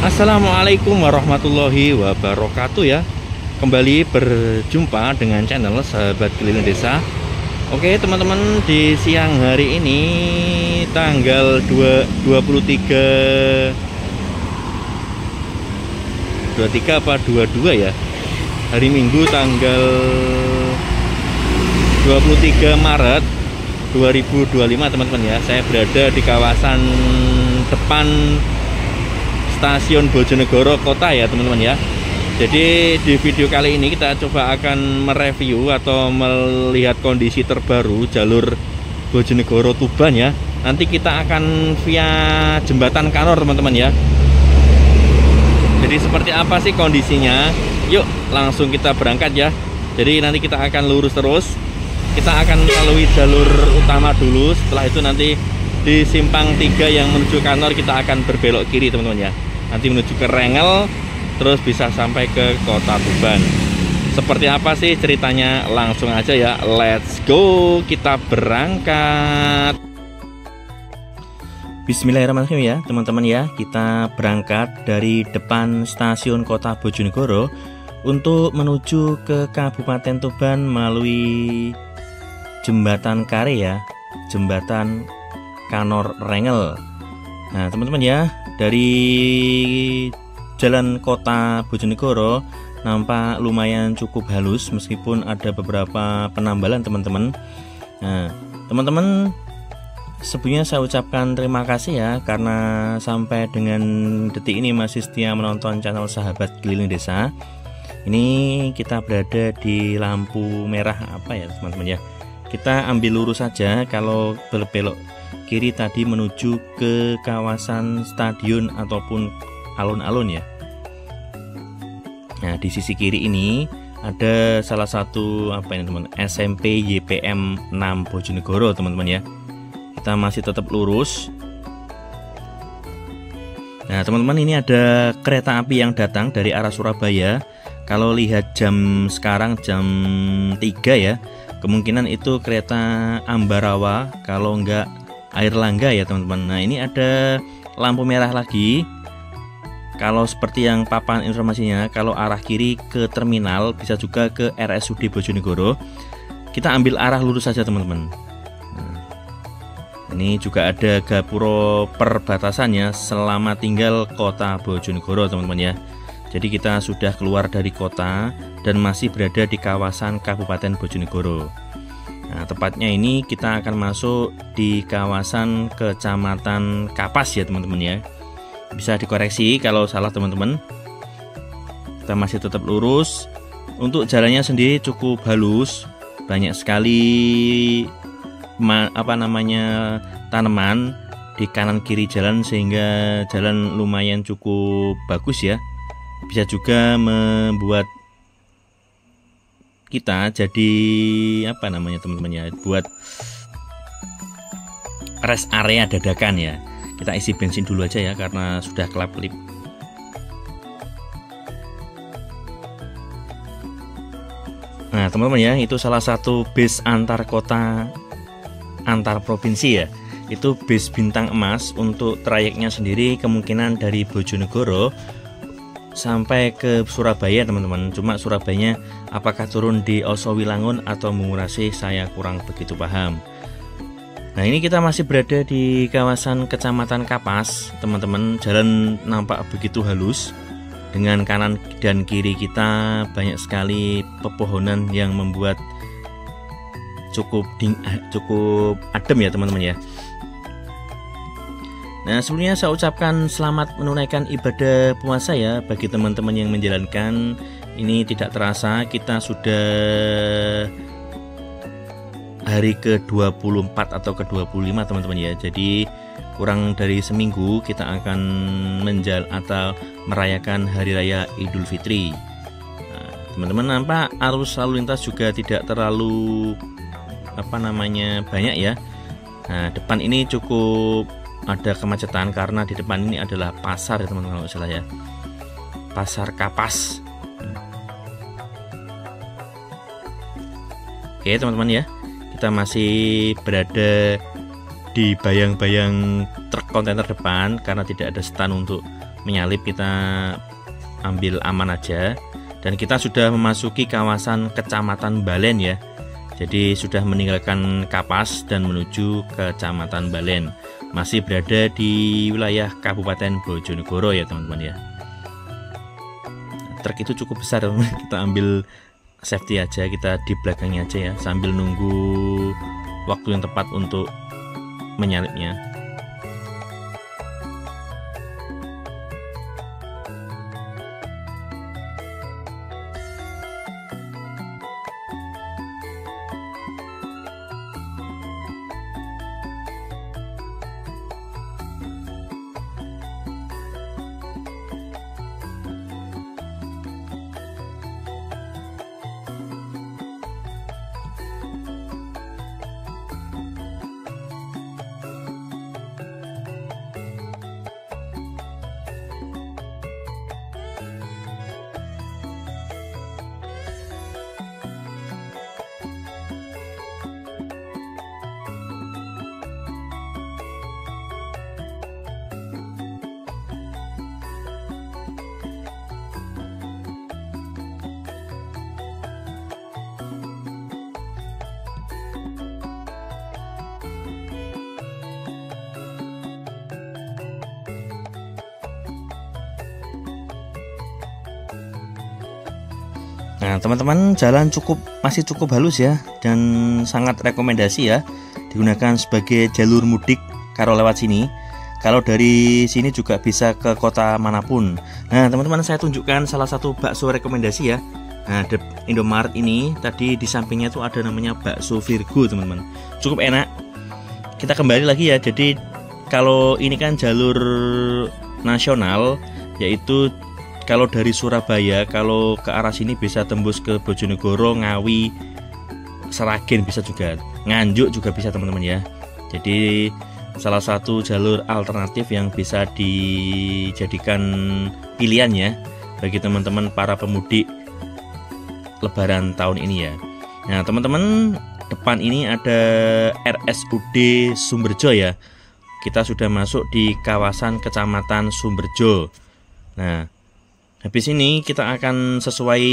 Assalamualaikum warahmatullahi wabarakatuh ya. Kembali berjumpa dengan channel Sahabat Keliling Desa. Oke teman-teman, di siang hari ini tanggal 23 apa 22 ya, hari Minggu tanggal 23 Maret 2025 teman-teman ya. Saya berada di kawasan depan Stasiun Bojonegoro Kota ya teman-teman ya. Jadi di video kali ini kita coba akan mereview atau melihat kondisi terbaru jalur Bojonegoro Tuban ya. Nanti kita akan via jembatan Kanor teman-teman ya. Jadi seperti apa sih kondisinya? Yuk langsung kita berangkat ya. Jadi nanti kita akan lurus terus. Kita akan melalui jalur utama dulu. Setelah itu nanti di simpang 3 yang menuju Kanor kita akan berbelok kiri teman-teman ya. Nanti menuju ke Rengel, terus bisa sampai ke kota Tuban. Seperti apa sih ceritanya? Langsung aja ya, let's go, kita berangkat. Bismillahirrahmanirrahim ya teman-teman ya. Kita berangkat dari depan stasiun kota Bojonegoro untuk menuju ke Kabupaten Tuban melalui jembatan Kare ya, jembatan Kanor Rengel. Nah teman-teman ya, dari jalan kota Bojonegoro nampak lumayan cukup halus meskipun ada beberapa penambalan teman-teman. Nah teman-teman, sebelumnya saya ucapkan terima kasih ya karena sampai dengan detik ini masih setia menonton channel Sahabat Keliling Desa. Ini kita berada di lampu merah apa ya teman-teman ya. Kita ambil lurus saja, kalau berbelok kiri tadi menuju ke kawasan stadion ataupun alun-alun ya. Nah di sisi kiri ini ada salah satu apa ini teman, SMP YPM 6 Bojonegoro teman-teman ya. Kita masih tetap lurus. Nah teman-teman, ini ada kereta api yang datang dari arah Surabaya. Kalau lihat jam sekarang jam 3 ya, kemungkinan itu kereta Ambarawa, kalau enggak Airlangga ya teman-teman. Nah ini ada lampu merah lagi. Kalau seperti yang papan informasinya, kalau arah kiri ke terminal, bisa juga ke RSUD Bojonegoro. Kita ambil arah lurus saja teman-teman. Nah, ini juga ada gapura perbatasannya, selamat tinggal kota Bojonegoro teman-teman ya. Jadi kita sudah keluar dari kota dan masih berada di kawasan Kabupaten Bojonegoro. Nah, tepatnya ini kita akan masuk di kawasan Kecamatan Kapas ya teman-teman ya. Bisa dikoreksi kalau salah teman-teman. Kita masih tetap lurus. Untuk jalannya sendiri cukup halus, banyak sekali tanaman di kanan kiri jalan sehingga jalan lumayan cukup bagus ya. Bisa juga membuat kita jadi apa namanya teman-teman ya, buat rest area dadakan ya. Kita isi bensin dulu aja ya karena sudah kelap-kelip. Nah teman-teman ya, itu salah satu bis antar kota antar provinsi ya. Itu bis bintang emas. Untuk trayeknya sendiri kemungkinan dari Bojonegoro sampai ke Surabaya teman-teman. Cuma Surabayanya apakah turun di Osowilangun atau Mengurasi, saya kurang begitu paham. Nah ini kita masih berada di kawasan Kecamatan Kapas teman-teman. Jalan nampak begitu halus. Dengan kanan dan kiri kita banyak sekali pepohonan yang membuat cukup adem ya teman-teman ya. Nah sebelumnya saya ucapkan selamat menunaikan ibadah puasa ya bagi teman-teman yang menjalankan. Ini tidak terasa kita sudah hari ke-24 atau ke-25 teman-teman ya. Jadi kurang dari seminggu kita akan atau merayakan hari raya Idul Fitri. Nah, teman-teman nampak arus lalu lintas juga tidak terlalu banyak ya. Nah depan ini cukup ada kemacetan karena di depan ini adalah pasar ya teman-teman, kalau salah ya, Pasar Kapas. Oke teman-teman ya, kita masih berada di bayang-bayang truk kontainer depan karena tidak ada stand untuk menyalip kita ambil aman aja. Dan kita sudah memasuki kawasan Kecamatan Balen ya. Jadi sudah meninggalkan Kapas dan menuju Kecamatan Balen. Masih berada di wilayah Kabupaten Bojonegoro ya teman-teman ya. Truk itu cukup besar teman-teman. Kita ambil safety aja, kita di belakangnya aja ya, sambil nunggu waktu yang tepat untuk menyalipnya. Nah teman-teman, jalan masih cukup halus ya, dan sangat rekomendasi ya digunakan sebagai jalur mudik kalau lewat sini. Kalau dari sini juga bisa ke kota manapun. Nah teman-teman, saya tunjukkan salah satu bakso rekomendasi ya. Nah di Indomaret ini tadi di sampingnya tuh ada namanya bakso Virgo teman-teman, cukup enak. Kita kembali lagi ya, jadi kalau ini kan jalur nasional, yaitu kalau dari Surabaya, kalau ke arah sini bisa tembus ke Bojonegoro, Ngawi, Seragen bisa juga, Nganjuk juga bisa teman-teman ya. Jadi salah satu jalur alternatif yang bisa dijadikan pilihan ya bagi teman-teman para pemudik Lebaran tahun ini ya. Nah teman-teman, depan ini ada RSUD Sumberjo ya. Kita sudah masuk di kawasan Kecamatan Sumberjo. Nah habis ini kita akan sesuai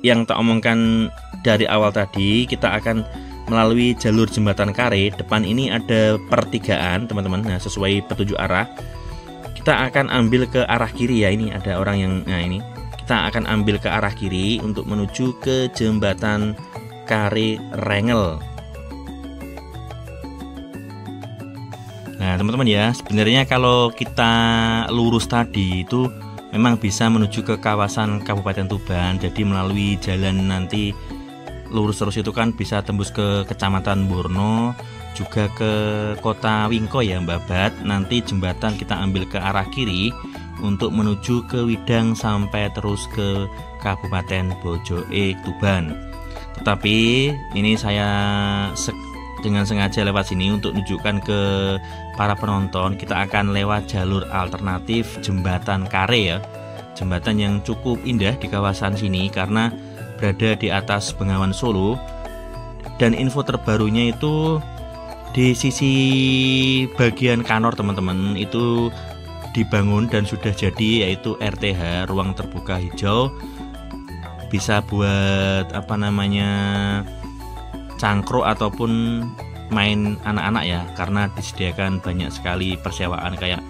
yang tak omongkan dari awal tadi, kita akan melalui jalur Jembatan Kare. Depan ini ada pertigaan teman-teman. Nah sesuai petunjuk arah, kita akan ambil ke arah kiri ya. Ini ada orang yang, nah ini kita akan ambil ke arah kiri untuk menuju ke Jembatan Kare Rengel. Nah teman-teman ya, sebenarnya kalau kita lurus tadi itu memang bisa menuju ke kawasan Kabupaten Tuban. Jadi melalui jalan nanti lurus terus itu kan bisa tembus ke Kecamatan Borno, juga ke Kota Wingko ya Babat. Nanti jembatan kita ambil ke arah kiri untuk menuju ke Widang sampai terus ke Kabupaten Bojoe Tuban. Tetapi ini saya dengan sengaja lewat sini untuk menunjukkan ke para penonton, kita akan lewat jalur alternatif Jembatan Kare ya. Jembatan yang cukup indah di kawasan sini karena berada di atas Bengawan Solo. Dan info terbarunya itu di sisi bagian kanor teman-teman itu dibangun dan sudah jadi, yaitu RTH, ruang terbuka hijau. Bisa buat apa namanya, cangkruk ataupun main anak-anak ya, karena disediakan banyak sekali persewaan kayak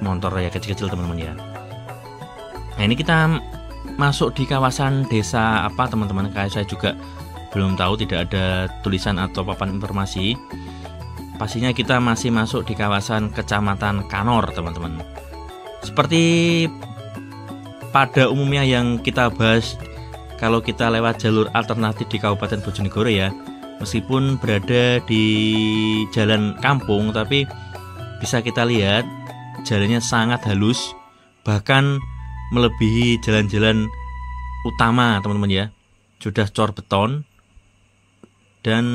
motor ya kecil-kecil teman-teman ya. Nah ini kita masuk di kawasan desa apa teman-teman, kayak saya juga belum tahu, tidak ada tulisan atau papan informasi. Pastinya kita masih masuk di kawasan Kecamatan Kanor teman-teman. Seperti pada umumnya yang kita bahas kalau kita lewat jalur alternatif di Kabupaten Bojonegoro ya, meskipun berada di jalan kampung, tapi bisa kita lihat jalannya sangat halus, bahkan melebihi jalan-jalan utama teman-teman ya. Sudah cor beton dan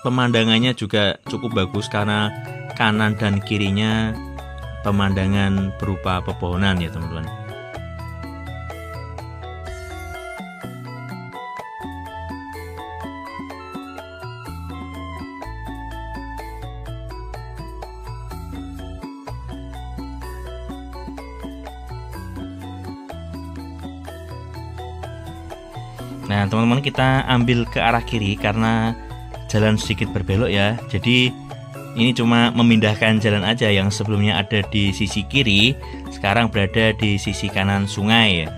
pemandangannya juga cukup bagus karena kanan dan kirinya pemandangan berupa pepohonan ya teman-teman. Nah teman-teman, kita ambil ke arah kiri karena jalan sedikit berbelok ya. Jadi ini cuma memindahkan jalan aja, yang sebelumnya ada di sisi kiri sekarang berada di sisi kanan sungai ya.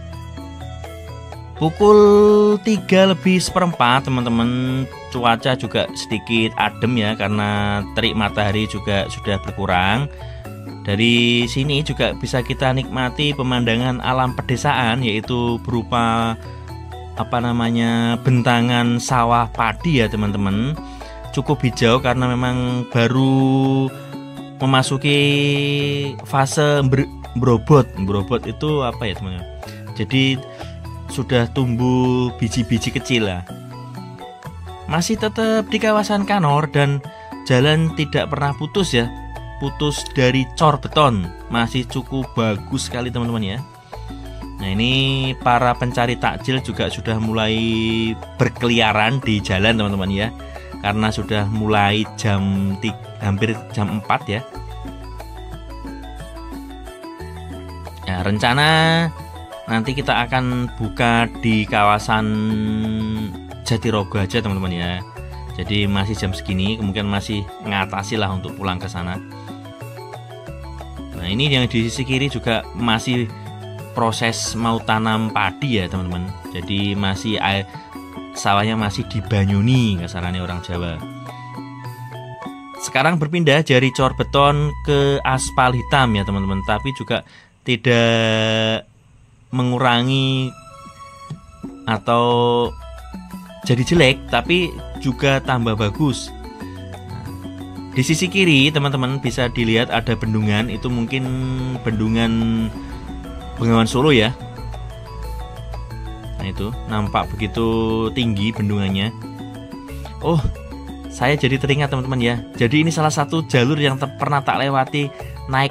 Pukul 3:04 teman-teman, cuaca juga sedikit adem ya karena terik matahari juga sudah berkurang. Dari sini juga bisa kita nikmati pemandangan alam pedesaan, yaitu berupa bentangan sawah padi ya teman-teman. Cukup hijau karena memang baru memasuki fase berobot. Berobot itu apa ya teman-teman? Jadi sudah tumbuh biji-biji kecil lah. Masih tetap di kawasan Kanor dan jalan tidak pernah putus ya. Putus dari cor beton. Masih cukup bagus sekali teman-teman ya. Nah ini para pencari takjil juga sudah mulai berkeliaran di jalan teman-teman ya, karena sudah mulai hampir jam 4 ya. Nah rencana nanti kita akan buka di kawasan Jatirogo aja teman-teman ya. Jadi masih jam segini, kemungkinan masih ngatasi lah untuk pulang ke sana. Nah ini yang di sisi kiri juga masih proses mau tanam padi ya teman-teman. Jadi masih sawahnya masih dibanyuni kasarannya orang Jawa. Sekarang berpindah dari cor beton ke aspal hitam ya teman-teman, tapi juga tidak mengurangi atau jadi jelek, tapi juga tambah bagus. Di sisi kiri teman-teman bisa dilihat ada bendungan, itu mungkin bendungan Bengawan Solo ya. Nah itu nampak begitu tinggi bendungannya. Oh, saya jadi teringat teman-teman ya. Jadi ini salah satu jalur yang pernah tak lewati naik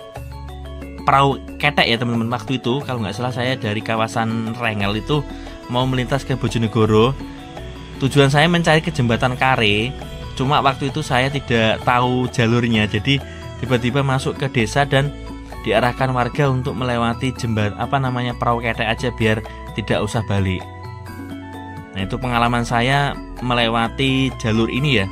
perahu ketek ya teman-teman. Waktu itu kalau nggak salah saya dari kawasan Rengel itu mau melintas ke Bojonegoro. Tujuan saya mencari ke jembatan Kare. Cuma waktu itu saya tidak tahu jalurnya. Jadi tiba-tiba masuk ke desa dan diarahkan warga untuk melewati perahu ketek aja biar tidak usah balik. Nah itu pengalaman saya melewati jalur ini ya.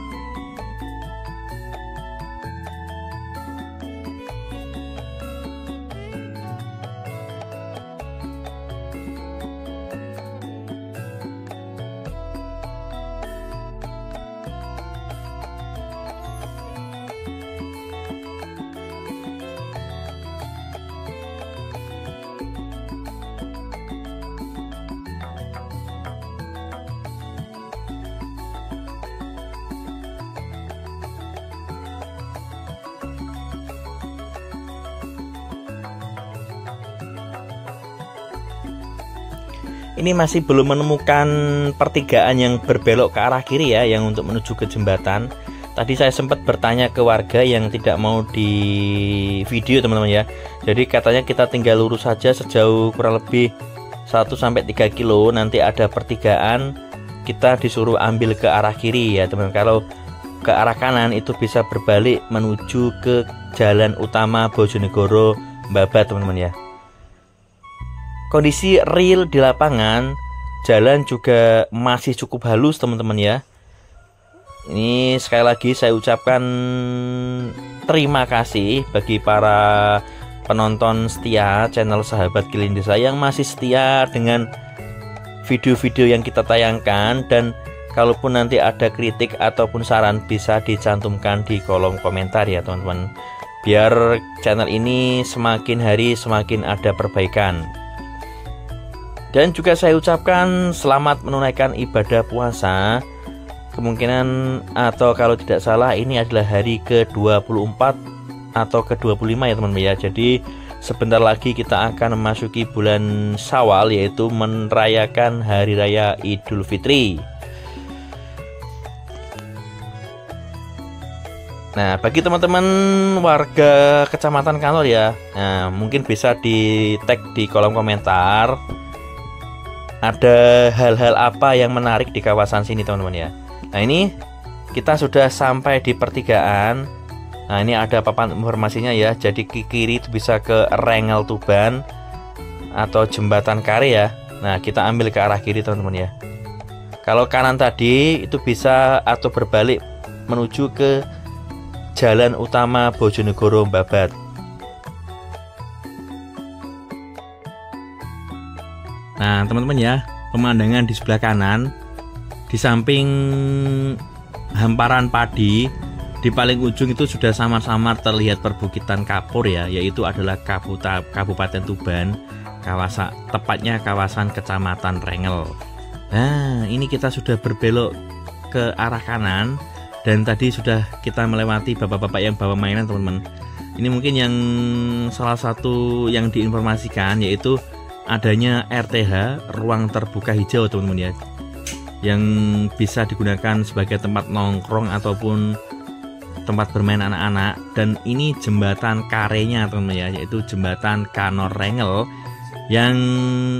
Ini masih belum menemukan pertigaan yang berbelok ke arah kiri ya, yang untuk menuju ke jembatan. Tadi saya sempat bertanya ke warga yang tidak mau di video teman-teman ya. Jadi katanya kita tinggal lurus saja sejauh kurang lebih 1-3 kilo, nanti ada pertigaan, kita disuruh ambil ke arah kiri ya teman-teman. Kalau ke arah kanan itu bisa berbalik menuju ke jalan utama Bojonegoro Babat teman-teman ya. Kondisi real di lapangan, jalan juga masih cukup halus teman-teman ya. Ini sekali lagi saya ucapkan terima kasih bagi para penonton setia channel Sahabat Keliling Desa yang masih setia dengan video-video yang kita tayangkan. Dan kalaupun nanti ada kritik ataupun saran bisa dicantumkan di kolom komentar ya teman-teman, biar channel ini semakin hari semakin ada perbaikan. Dan juga saya ucapkan selamat menunaikan ibadah puasa. Kemungkinan atau kalau tidak salah ini adalah hari ke-24 atau ke-25 ya teman-teman ya. Jadi sebentar lagi kita akan memasuki bulan Syawal, yaitu merayakan hari raya Idul Fitri. Nah bagi teman-teman warga Kecamatan Kanor ya, nah, mungkin bisa di tag di kolom komentar ada hal-hal apa yang menarik di kawasan sini teman-teman ya. Nah ini kita sudah sampai di pertigaan. Nah ini ada papan informasinya ya. Jadi ke kiri itu bisa ke Rengel Tuban atau jembatan Kare ya. Nah kita ambil ke arah kiri teman-teman ya. Kalau kanan tadi itu bisa atau berbalik menuju ke jalan utama Bojonegoro Babat. Nah teman-teman ya, pemandangan di sebelah kanan, di samping hamparan padi, di paling ujung itu sudah samar-samar terlihat perbukitan kapur ya, yaitu adalah Kabupaten Tuban, tepatnya kawasan Kecamatan Rengel. Nah ini kita sudah berbelok ke arah kanan, dan tadi sudah kita melewati bapak-bapak yang bawa mainan teman-teman. Ini mungkin yang salah satu yang diinformasikan, yaitu adanya RTH, ruang terbuka hijau teman-teman ya, yang bisa digunakan sebagai tempat nongkrong ataupun tempat bermain anak-anak. Dan ini jembatan karenya teman-teman ya, yaitu jembatan Kanor Rengel yang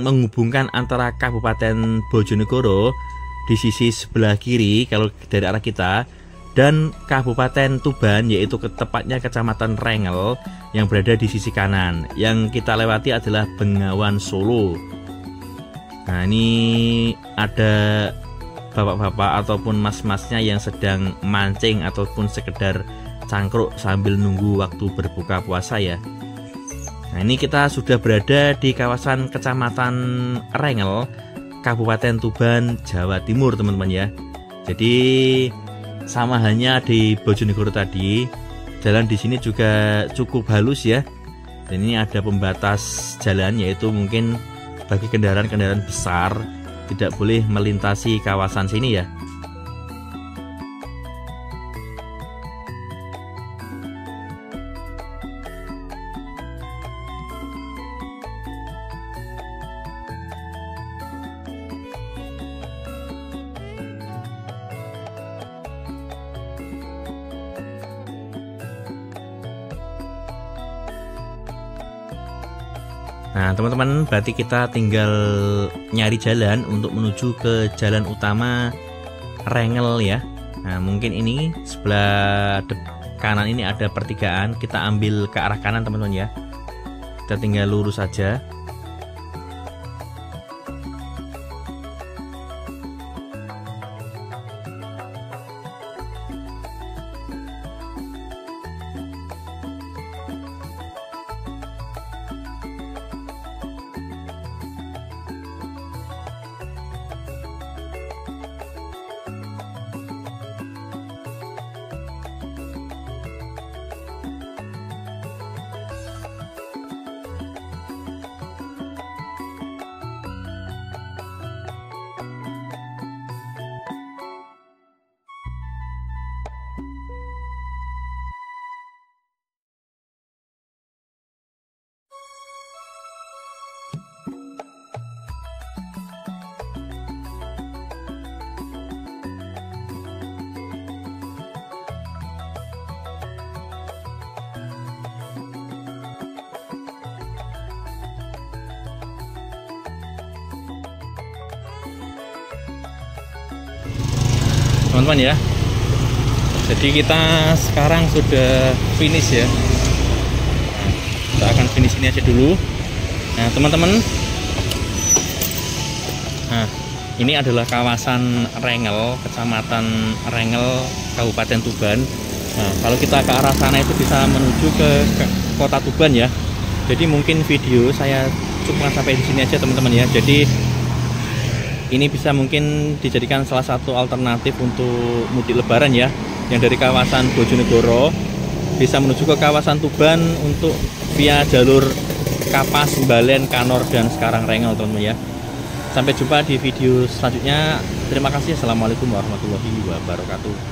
menghubungkan antara Kabupaten Bojonegoro di sisi sebelah kiri kalau dari arah kita, dan Kabupaten Tuban, yaitu tepatnya Kecamatan Rengel yang berada di sisi kanan. Yang kita lewati adalah Bengawan Solo. Nah ini ada bapak-bapak ataupun mas-masnya yang sedang mancing ataupun sekedar cangkruk sambil nunggu waktu berbuka puasa ya. Nah ini kita sudah berada di kawasan Kecamatan Rengel, Kabupaten Tuban, Jawa Timur teman-teman ya. Jadi sama halnya di Bojonegoro tadi, jalan di sini juga cukup halus ya. Dan ini ada pembatas jalan, yaitu mungkin bagi kendaraan-kendaraan besar tidak boleh melintasi kawasan sini ya. Nah teman-teman, berarti kita tinggal nyari jalan untuk menuju ke jalan utama Rengel ya. Nah mungkin ini sebelah kanan ini ada pertigaan, kita ambil ke arah kanan teman-teman ya. Kita tinggal lurus saja. Teman-teman ya, jadi kita sekarang sudah finish ya. Kita akan finish ini aja dulu. Nah teman-teman, nah ini adalah kawasan Rengel, Kecamatan Rengel, Kabupaten Tuban. Nah kalau kita ke arah sana itu bisa menuju ke kota Tuban ya. Jadi mungkin video saya cuma sampai di sini aja teman-teman ya. Jadi ini bisa mungkin dijadikan salah satu alternatif untuk mudik lebaran ya, yang dari kawasan Bojonegoro bisa menuju ke kawasan Tuban untuk via jalur Kapas, Balen, Kanor, dan sekarang Rengel teman-teman ya. Sampai jumpa di video selanjutnya. Terima kasih. Assalamualaikum warahmatullahi wabarakatuh.